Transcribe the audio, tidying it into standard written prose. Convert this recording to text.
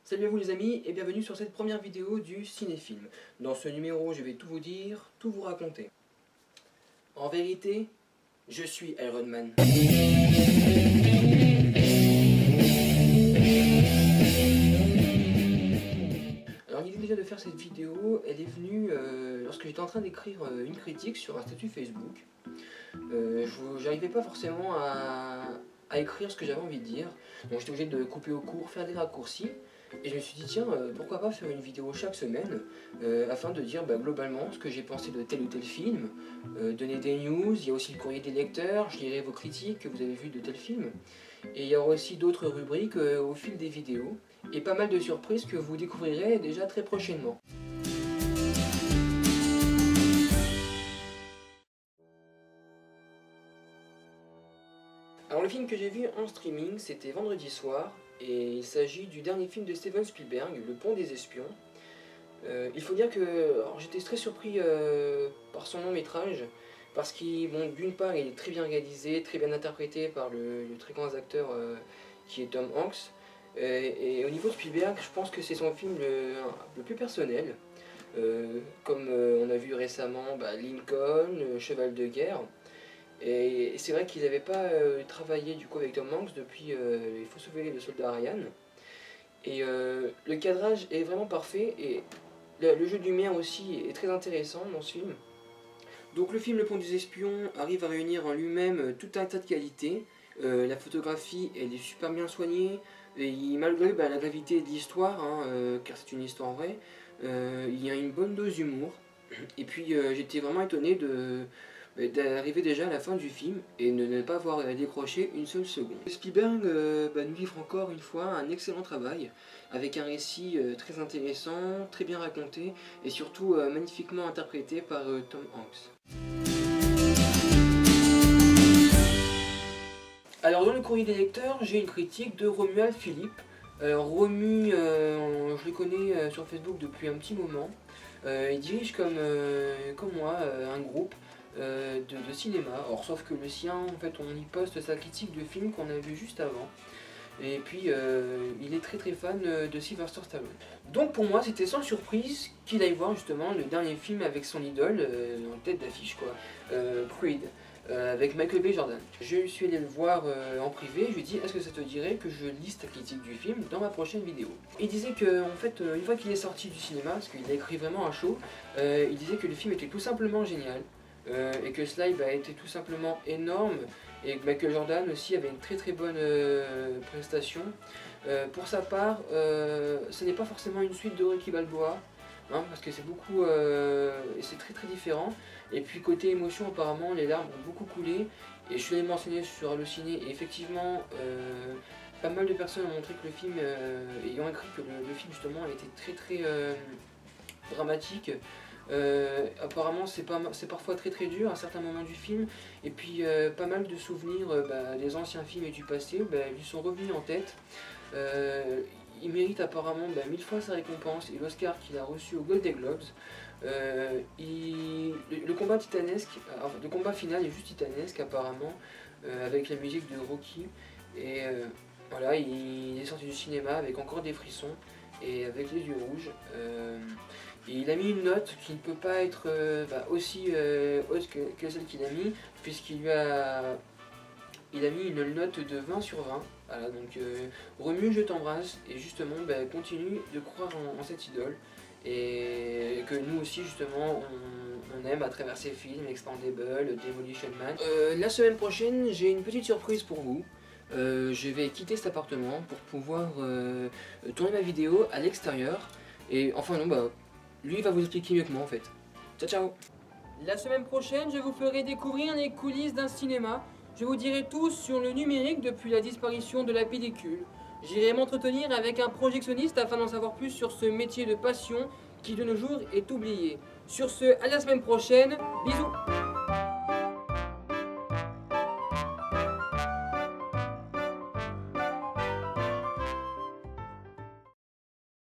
Salut à vous les amis et bienvenue sur cette première vidéo du cinéfilm. Dans ce numéro, je vais tout vous dire, tout vous raconter. En vérité, je suis Iron Man. Alors l'idée déjà de faire cette vidéo, elle est venue lorsque j'étais en train d'écrire une critique sur un statut Facebook. J'arrivais pas forcément à écrire ce que j'avais envie de dire, donc j'étais obligé de couper au court, faire des raccourcis. Et je me suis dit tiens, pourquoi pas faire une vidéo chaque semaine afin de dire globalement ce que j'ai pensé de tel ou tel film, donner des news, il y a aussi le courrier des lecteurs, je lirai vos critiques que vous avez vues de tel film. Et il y aura aussi d'autres rubriques au fil des vidéos, et pas mal de surprises que vous découvrirez déjà très prochainement. Alors le film que j'ai vu en streaming, c'était vendredi soir, et il s'agit du dernier film de Steven Spielberg, Le Pont des Espions. Il faut dire que j'étais très surpris par son long métrage, parce qu'il, bon, d'une part, il est très bien réalisé, très bien interprété par le très grand acteur qui est Tom Hanks. Et au niveau de Spielberg, je pense que c'est son film le plus personnel. Comme on a vu récemment Lincoln, Cheval de guerre. Et c'est vrai qu'ils n'avaient pas travaillé du coup avec Tom Hanks depuis Il faut sauver le soldat Ryan. Et le cadrage est vraiment parfait et le jeu de lumière aussi est très intéressant dans ce film. Donc le film Le Pont des Espions arrive à réunir en lui-même tout un tas de qualités. La photographie elle est super bien soignée, et malgré la gravité de l'histoire, car c'est une histoire vraie, il y a une bonne dose d'humour. Et puis j'étais vraiment étonné d'arriver déjà à la fin du film et de ne pas avoir décroché une seule seconde. Spielberg nous livre encore une fois un excellent travail avec un récit très intéressant, très bien raconté et surtout magnifiquement interprété par Tom Hanks. Alors dans le courrier des lecteurs, j'ai une critique de Romuald Philippe. Romu, je le connais sur Facebook depuis un petit moment. Il dirige comme moi un groupe de cinéma. Or, sauf que le sien, en fait, on y poste sa critique de film qu'on a vu juste avant. Et puis, il est très fan de Sylvester Stallone. Donc pour moi, c'était sans surprise qu'il aille voir justement le dernier film avec son idole, en tête d'affiche quoi, Creed. Avec Michael B. Jordan. Je suis allé le voir en privé, je lui ai dit est-ce que ça te dirait que je liste la critique du film dans ma prochaine vidéo. Il disait que en fait, une fois qu'il est sorti du cinéma, parce qu'il a écrit vraiment un show, il disait que le film était tout simplement génial, et que cela était tout simplement énorme, et que Michael Jordan aussi avait une très bonne prestation. Pour sa part, ce n'est pas forcément une suite de Rocky Balboa, parce que c'est beaucoup, c'est très différent. Et puis côté émotion, apparemment les larmes ont beaucoup coulé, et je suis allé m'enseigner sur Allociné et effectivement pas mal de personnes ont montré que le film, ayant écrit que le film justement était très dramatique. Apparemment c'est parfois très dur à certains moments du film, et puis pas mal de souvenirs des anciens films et du passé lui sont revenus en tête. Il mérite apparemment 1000 fois sa récompense et l'Oscar qu'il a reçu aux Golden Globes. Le combat titanesque, le combat final est juste titanesque apparemment, avec la musique de Rocky. Et voilà, il est sorti du cinéma avec encore des frissons et avec les yeux rouges. Et il a mis une note qui ne peut pas être aussi haute que celle qu'il a mis, puisqu'il a mis une note de 20 sur 20. Voilà, donc Romu, je t'embrasse, et justement continue de croire en cette idole, et que nous aussi justement on aime à travers ces films, Expandables, Demolition Man. La semaine prochaine, j'ai une petite surprise pour vous. Je vais quitter cet appartement pour pouvoir tourner ma vidéo à l'extérieur, et enfin non, lui va vous expliquer mieux que moi en fait. Ciao. La semaine prochaine, je vous ferai découvrir les coulisses d'un cinéma. Je vous dirai tout sur le numérique depuis la disparition de la pellicule. J'irai m'entretenir avec un projectionniste afin d'en savoir plus sur ce métier de passion qui de nos jours est oublié. Sur ce, à la semaine prochaine, bisous.